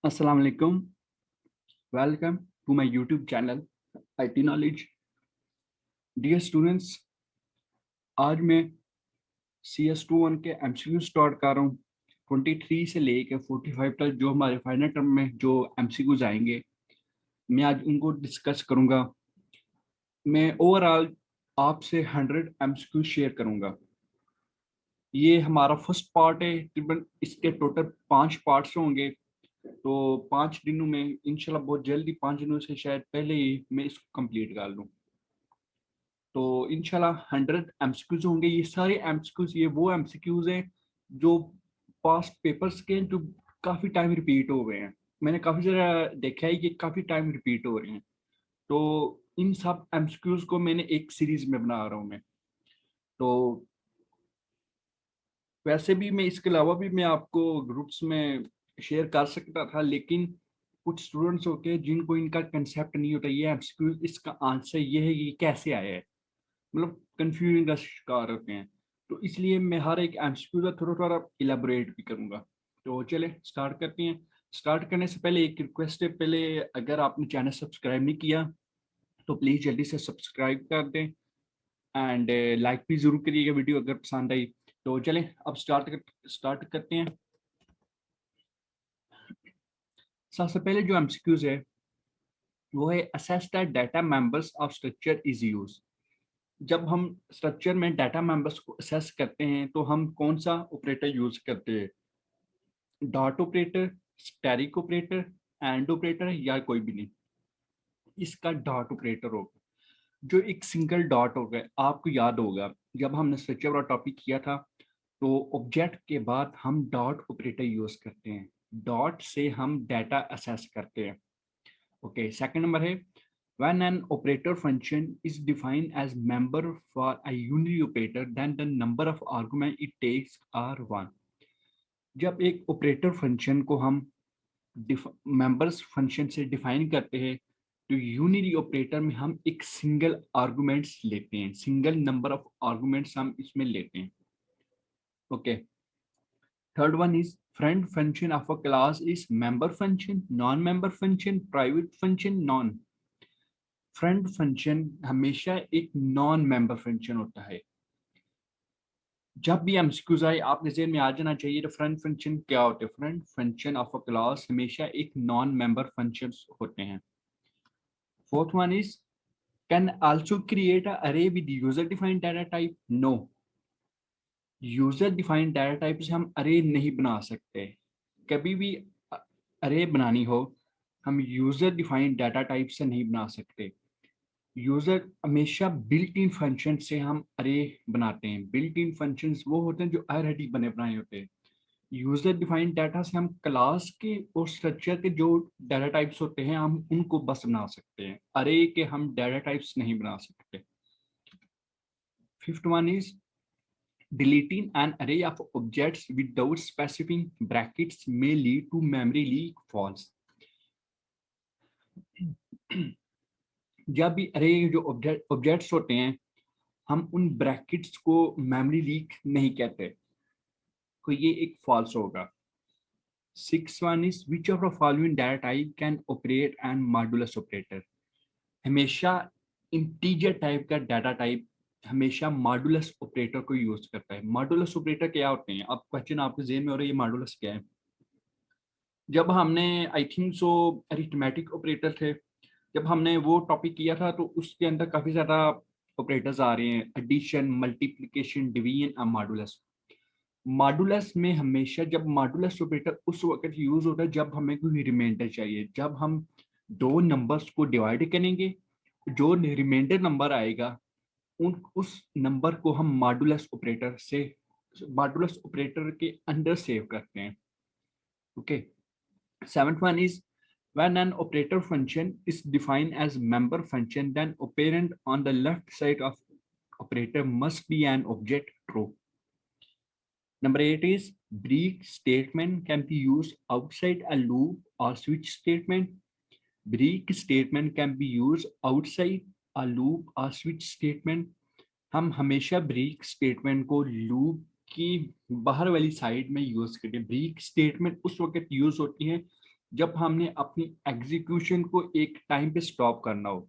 अस्सलाम वालेकुम। Welcome to my YouTube channel IT knowledge. Dear students, आज मैं CS21 के एमसीक्यू स्टार्ट कर रहा हूँ। 23 से लेकर 45 तक जो हमारे फाइनल टर्म में जो एमसीक्यूज आएंगे, मैं आज उनको डिस्कस करूंगा। मैं ओवरऑल आपसे 100 एमसीक्यू शेयर करूंगा। ये हमारा फर्स्ट पार्ट है। तकरीबन इसके टोटल 5 पार्ट्स होंगे। तो 5 दिनों में इंशाल्लाह, बहुत जल्दी 5 दिनों से शायद पहले ही मैं इसको कंप्लीट कर लूँ। तो इंशाल्लाह 100 एमसीक्यूज होंगे। ये सारे एमसीक्यूज, ये वो एमसीक्यूज हैं जो पास्ट पेपर्स के, जो काफी टाइम रिपीट हो गए हैं। मैंने काफी सारा देखा है कि काफी टाइम रिपीट हो रहे हैं। तो इन सब एमसीक्यूज को मैंने एक सीरीज में बना रहा हूँ मैं। तो वैसे भी मैं इसके अलावा भी मैं आपको ग्रुप्स में शेयर कर सकता था, लेकिन कुछ स्टूडेंट्स होते हैं जिनको इनका कंसेप्ट नहीं होता, ये एमसीक्यू इसका आंसर ये है, ये कैसे आया है, मतलब कंफ्यूजन का शिकार होते हैं। तो इसलिए मैं हर एक एमसीक्यू का थोड़ा थोड़ा इलेबोरेट भी करूंगा। तो चले स्टार्ट करते हैं। स्टार्ट करने से पहले एक रिक्वेस्ट है, पहले अगर आपने चैनल सब्सक्राइब नहीं किया तो प्लीज जल्दी से सब्सक्राइब कर दें एंड लाइक भी जरूर करिएगा वीडियो अगर पसंद आई। तो चले अब स्टार्ट करते हैं। सबसे पहले जो एमसीक्यूज है वो है assess the data members of structure is use. जब हम स्ट्रक्चर में डाटा मेंबर्स को असेस करते हैं तो हम कौन सा ऑपरेटर यूज करते हैं? Dot operator, static operator, and operator, या कोई भी नहीं? इसका डॉट ऑपरेटर होगा। जो एक सिंगल डॉट होगा, आपको याद होगा जब हमने स्ट्रक्चर वाला टॉपिक किया था, तो ऑब्जेक्ट के बाद हम डॉट ऑपरेटर यूज करते हैं। डॉट से हम डाटा असेस करते हैं। ओके, सेकंड नंबर है when an operator function is defined as member for a unary operator, then the number of argument it takes are 1। जब एक ऑपरेटर फंक्शन को हम मेंबर्स फंक्शन से डिफाइन करते हैं, तो यूनिरी ऑपरेटर में हम एक सिंगल आर्गुमेंट्स लेते हैं, सिंगल नंबर ऑफ आर्गुमेंट्स हम इसमें लेते हैं। Okay, third one is friend function of a class is member function, non member function, private function, non. Friend function हमेशा एक नॉन मेंबर फंक्शन होता है। जब भी एमसीक्यूज आए आपके ज़हन में आ जाना चाहिए तो फ्रेंड फंक्शन क्या होते हैं। Friend function of a class हमेशा एक नॉन मेंबर फंक्शन होते हैं। Fourth one is can also create a array with user defined data type. No, user defined data type से हम अरे नहीं बना सकते। कभी भी अरे बनानी हो, हम यूजर डिफाइंड डाटा टाइप से नहीं बना सकते। यूजर हमेशा बिल्ट इन फंक्शन से हम अरे बनाते हैं। बिल्ट इन फंक्शंस वो होते हैं जो ऑलरेडी बने बनाए होते हैं। यूजर डिफाइंड डाटा से हम क्लास के और स्ट्रक्चर के जो डाटा टाइप्स होते हैं हम उनको बस बना सकते हैं, अरे के हम डाटा टाइप्स नहीं बना सकते। Fifth one is deleting an array of objects without specifying brackets may lead to memory leak false। जब भी अरे जो ऑब्जेक्ट्स होते हैं हम उन ब्रैकेट्स को मेमोरी लीक नहीं कहते, तो ये एक फॉल्स होगा। Six one is which of the following data type can operate and modulus operator. हमेशा इंटीजर टाइप का डाटा टाइप हमेशा मॉडुलस ऑपरेटर को यूज करता है। मॉडुलस ऑपरेटर क्या होते हैं? अब क्वेश्चन आपके जेहन में हो रहा है, ये मॉडुलस क्या है? जब हमने I think so arithmetic operator थे, जब हमने वो टॉपिक किया था, तो उसके अंदर काफी ज्यादा ऑपरेटर्स आ रहे हैं, एडिशन, मल्टीप्लिकेशन, डिवीजन और मॉडुलस। मॉडुलस में हमेशा जब मॉडुलस ऑपरेटर उस वक्त यूज होता है जब हमें कोई रिमाइंडर चाहिए। जब हम दो नंबर्स को डिवाइड करेंगे, जो रिमाइंडर नंबर आएगा उन उस नंबर को हम मॉडुलस ऑपरेटर के अंडर सेव करते हैं। Okay, seventh one is when an operator function is defined as member function, then operand on the left side of operator must be an object true। Number 8 is break statement can be used outside a loop or switch statement। break statement can be used outside a loop or switch statement। हम हमेशा break statement को loop की बाहर वाली side में use करते हैं। Break statement उस वक्त यूज होती है जब हमने अपनी एग्जीक्यूशन को एक टाइम पे स्टॉप करना हो,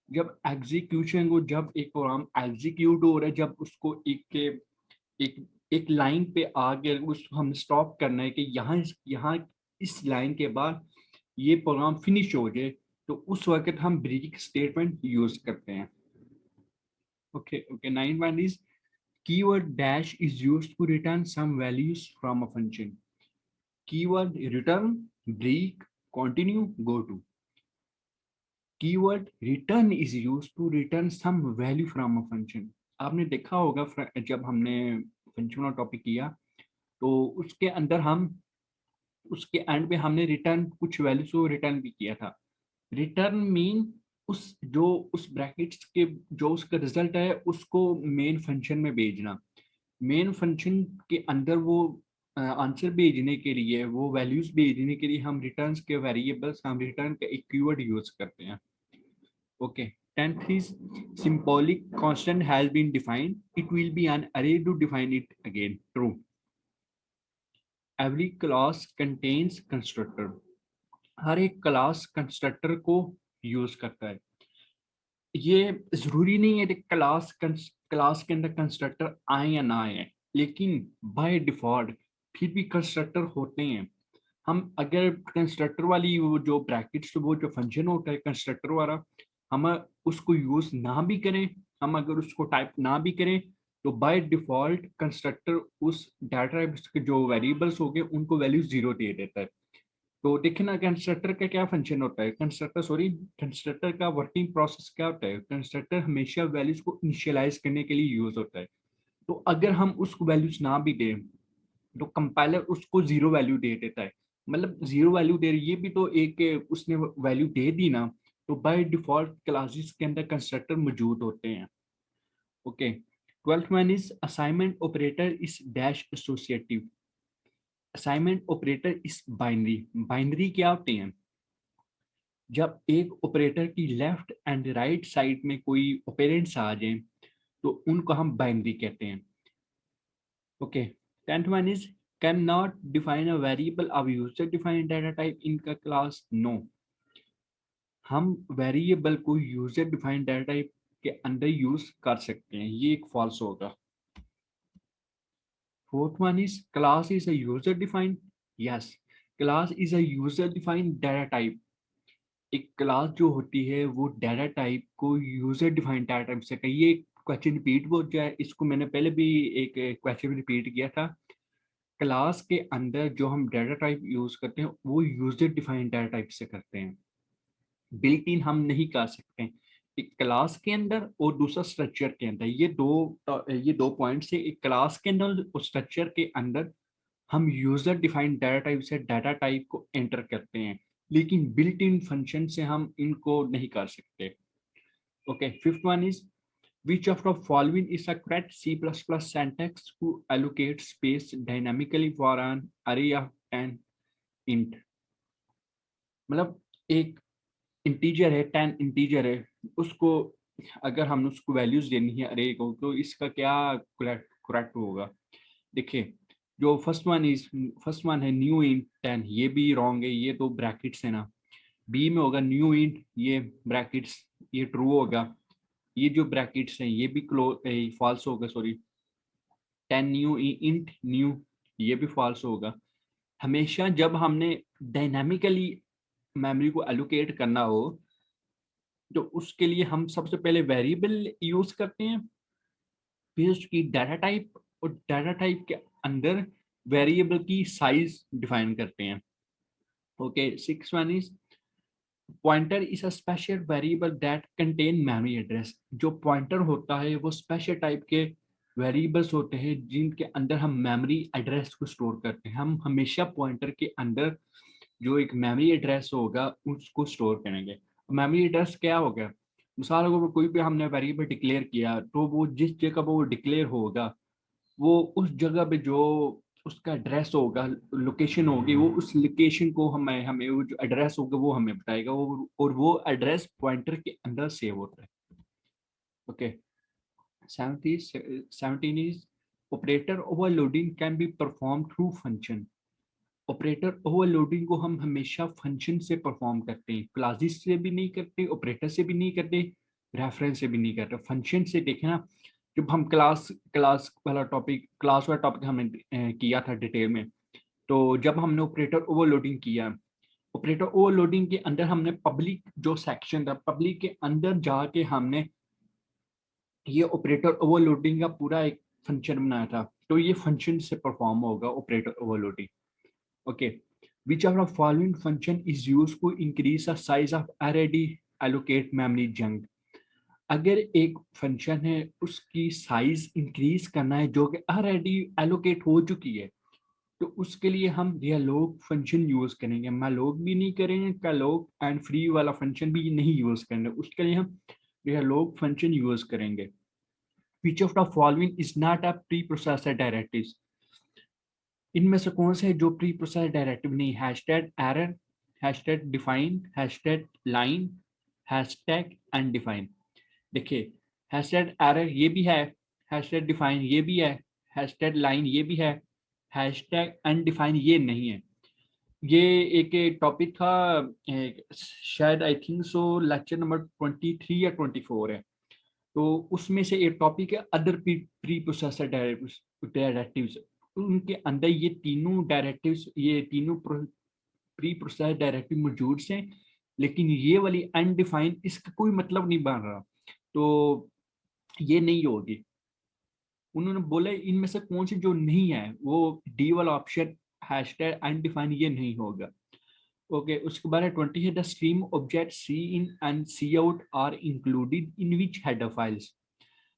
जब एग्जीक्यूशन को, जब एक प्रोग्राम एग्जीक्यूट हो रहा है, जब उसको एक एक लाइन पे आगे उस हम स्टॉप करना है कि यहाँ इस लाइन के बाद ये प्रोग्राम फिनिश हो जाए, तो उस वक्त हम ब्रेक स्टेटमेंट यूज करते हैं. Okay okay. 9 is keyword dash is used to return some values from a function. Keyword return, break, continue, go to. Keyword return is used to return some value from a function. आपने देखा होगा जब हमने function का topic किया, तो उसके अंदर हम उसके एंड पे हमने रिटर्न कुछ वैल्यूज को रिटर्न भी किया था. रिटर्न मीन उस ब्रैकेट्स के जो उसका रिजल्ट है उसको मेन फंक्शन में भेजना. मेन फंक्शन के अंदर वो आंसर भेजने के लिए, वो वैल्यूज भेजने के लिए हम रिटर्न्स के वेरिएबल्स, हम रिटर्न का एक कीवर्ड यूज करते हैं. Okay. 10th is symbolic constant has been defined. It will be an array to define it again. True. Every class contains constructor. हर एक क्लास कंस्ट्रक्टर को यूज करता है. ये जरूरी नहीं है कि क्लास के अंदर कंस्ट्रक्टर आए या ना आए, लेकिन बाय डिफॉल्ट फिर भी कंस्ट्रक्टर होते हैं. हम अगर कंस्ट्रक्टर वाली वो जो ब्रैकेट्स, वो जो फंक्शन होता है कंस्ट्रक्टर वाला, हम उसको यूज ना भी करें, हम अगर उसको टाइप ना भी करें, तो बाय डिफॉल्ट कंस्ट्रक्टर उस डाटा टाइप्स के जो वेरिएबल्स हो गए उनको वैल्यू 0 दे देता है. तो देखिए ना, कंस्ट्रक्टर का क्या फंक्शन होता है, कंस्ट्रक्टर का वर्किंग प्रोसेस क्या होता है. कंस्ट्रक्टर हमेशा वैल्यूज को इनिशियलाइज करने के लिए यूज होता है. तो अगर हम उसको वैल्यूज ना भी दें, तो कंपाइलर उसको 0 वैल्यू दे देता है. मतलब 0 वैल्यू दे रही, ये भी तो एक उसने वैल्यू दे दी ना. तो बाय डिफॉल्ट क्लासेस के अंदर कंस्ट्रक्टर मौजूद होते हैं. Okay. 12th one is assignment operator is dash associative. Assignment operator is binary. Binary क्या होते हैं? जब एक ऑपरेटर की लेफ्ट एंड राइट साइड में कोई ऑपरेंड्स आ जाए, तो उनको हम बाइनरी कहते हैं. Okay. 10th one is can not define a variable of user defined data type in का क्लास. नो, हम वेरिएबल को यूजर डिफाइंड डाटा टाइप के अंदर यूज कर सकते हैं, ये एक फॉल्स होगा. 4th one is class is a user defined. Yes, class is a user defined data type. एक क्लास जो होती है वो डाटा टाइप को यूजर डिफाइंड डाटा टाइप से कहिए. क्वेश्चन रिपीट हो जाए, इसको मैंने पहले भी एक क्वेश्चन रिपीट किया था. क्लास के अंदर जो हम डाटा टाइप यूज करते हैं वो यूजर डिफाइंड डाटा टाइप से करते हैं. बिल्ट इन हम नहीं कर सकते. एक क्लास के अंदर और दूसरा स्ट्रक्चर के अंदर, ये दो पॉइंट्स है. एक क्लास के अंदर और स्ट्रक्चर के अंदर हम यूजर डिफाइंड डाटा टाइप से डाटा टाइप को एंटर करते हैं, लेकिन बिल्ट इन फंक्शन से हम इनको नहीं कर सकते. Okay. 5th one is which of the following is a correct C++ syntax to allocate space dynamically for an array of 10 int. मतलब एक इंटीजर है, 10 इंटीजर है, उसको अगर हम उसको वैल्यूज देनी है अरे को, तो इसका क्या करेक्ट होगा. देखिए, जो फर्स्ट वन है न्यू इंट 10, ये भी रॉन्ग है, ये तो ब्रैकेट्स है ना. बी में होगा न्यू इंट, ये ब्रैकेट्स, ये ट्रू होगा. ये जो ब्रैकेट्स हैं ये भी फॉल्स होगा, सॉरी. 10 न्यू इंट न्यू, ये भी फॉल्स होगा. हमेशा जब हमने डायनामिकली मेमोरी को एलोकेट करना हो, तो उसके लिए हम सबसे पहले वेरिएबल यूज करते हैं, फिर उसकी डाटा टाइप, और डाटा टाइप के अंदर वेरिएबल की साइज डिफाइन करते हैं. Okay. 6 one is pointer is a special variable that contain memory address. जो पॉइंटर होता है वो स्पेशल टाइप के वेरिएबल्स होते हैं जिनके अंदर हम मेमोरी एड्रेस को स्टोर करते हैं. हम हमेशा पॉइंटर के अंदर जो एक मेमोरी एड्रेस होगा उसको स्टोर करेंगे. मेमोरी एड्रेस क्या होगा? मिसाल अगर कोई भी हमने वेरिएबल डिक्लेयर किया, तो वो जिस जगह पर वो डिक्लेयर होगा, वो उस जगह पे जो उसका एड्रेस होगा, लोकेशन होगी, वो उस लोकेशन को हमें हमें वो जो एड्रेस होगा वो हमें बताएगा, वो और वो एड्रेस पॉइंटर के अंदर सेव होता है. Okay. 17 is operator overloading can be perform through function. Operator overloading को हम हमेशा फंक्शन से परफॉर्म करते हैं, क्लासेस से भी नहीं करते, ऑपरेटर से भी नहीं करते, रेफरेंस से भी नहीं करते, फंक्शन से। देखें ना, जब हम क्लास वाला टॉपिक हमने किया था डिटेल में, तो जब हमने ऑपरेटर ओवरलोडिंग किया, ऑपरेटर ओवरलोडिंग के अंदर हमने पब्लिक जो सेक्शन था, पब्लिक के अंदर जाके हमने ये ऑपरेटर ओवरलोडिंग का पूरा एक फंक्शन बनाया था। तो ये फंक्शन से परफॉर्म होगा operator overloading. Okay, which of the following function is used to increase the size of array allocate memory chunk? अगर एक फंक्शन है उसकी साइज इंक्रीज करना है जो कि ऑलरेडी एलोकेट हो चुकी है, तो उसके लिए हम dialog फंक्शन यूज करेंगे। malloc भी नहीं करेंगे, calloc एंड फ्री वाला फंक्शन भी नहीं यूज करेंगे, उसके लिए हम dialog फंक्शन यूज करेंगे। which of the following is not a preprocessor directives? इनमें से कौन से है जो प्री प्रोसेस डायरेक्टिव नहीं? Hashtag error, hashtag define, hashtag line, hashtag undefine. देखिए, हैशटैग एरर ये भी है, हैशटैग डिफाइन ये भी है, हैशटैग लाइन ये भी है, हैशटैग अनडिफाइन ये नहीं है। ये एक टॉपिक था, शायद I think so lecture number 23 या 24 है। तो उसमें से एक टॉपिक है अदर प्री प्रोसेसर डायरेक्टिव्स। उनके अंदर ये तीनों डायरेक्टिव्स, ये तीनों प्री प्रोसेस डायरेक्टिव मौजूद हैं, लेकिन ये वाली अनडिफाइंड इसका कोई मतलब नहीं बन रहा, तो ये नहीं होगी। उन्होंने बोला इनमें से कौन सी जो नहीं है, वो डी वाला ऑप्शन हैशटैग अनडिफाइंड ये नहीं होगा। ओके, उसके बाद है 20 है the stream object cin and cout are included in which header files?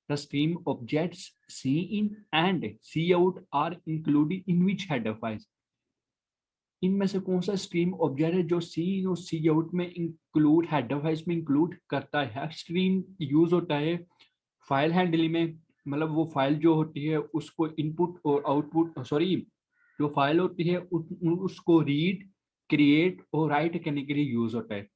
The stream objects C in and C out are included in which header files? इनमें से कौन सा स्ट्रीम ऑब्जेक्ट है जो सी इन और सी आउट में include, header files में include करता है? स्ट्रीम यूज होता है फाइल हैंडलिंग में, मतलब वो फाइल जो होती है उसको इनपुट और आउटपुट, सॉरी, जो फाइल होती है उसको रीड, क्रिएट और राइट करने के लिए यूज होता है।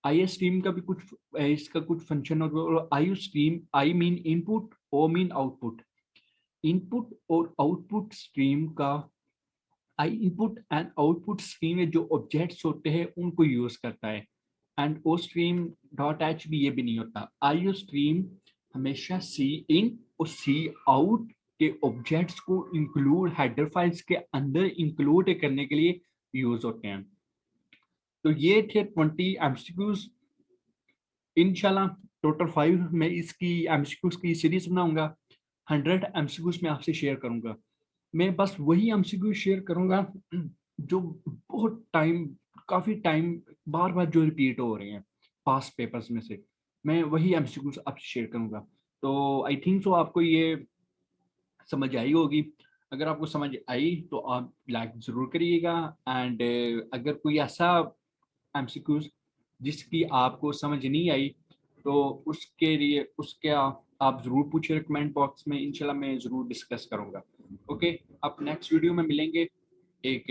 आई स्ट्रीम का भी कुछ इसका कुछ फंक्शन और I stream, I mean input, O mean output. Input और आउटपुट स्ट्रीम का, I input and output stream में जो ऑब्जेक्ट्स होते हैं उनको यूज करता है। And O stream dot H भी ये भी नहीं होता। आई स्ट्रीम हमेशा सी इन और सी आउट के ऑब्जेक्ट्स को इंक्लूड, हेडर फाइल्स के अंदर इंक्लूड करने के लिए यूज होते हैं। तो ये थे 20 एमसीक्यूज। इंशाल्लाह टोटल 5 में इसकी एमसीक्यूज की सीरीज बनाऊंगा, 100 एमसीक्यूज में आपसे शेयर करूंगा। मैं बस वही एमसीक्यूज शेयर करूंगा जो बहुत टाइम, काफी टाइम बार बार जो रिपीट हो रहे हैं पास्ट पेपर्स में से, मैं वही एमसीक्यूज आपसे शेयर करूंगा। तो आई थिंक सो आपको ये समझ आई होगी। अगर आपको समझ आई तो आप लाइक जरूर करिएगा, एंड अगर कोई ऐसा एमसीक्यूज जिसकी आपको समझ नहीं आई तो उसके लिए उसके आप जरूर पूछिए कमेंट बॉक्स में, इंशाल्लाह मैं जरूर डिस्कस करूंगा। ओके, अब नेक्स्ट वीडियो में मिलेंगे एक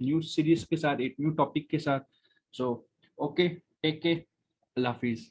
न्यू सीरीज के साथ, एक न्यू टॉपिक के साथ। सो ओके, टेक केयर, अल्लाह हाफिज।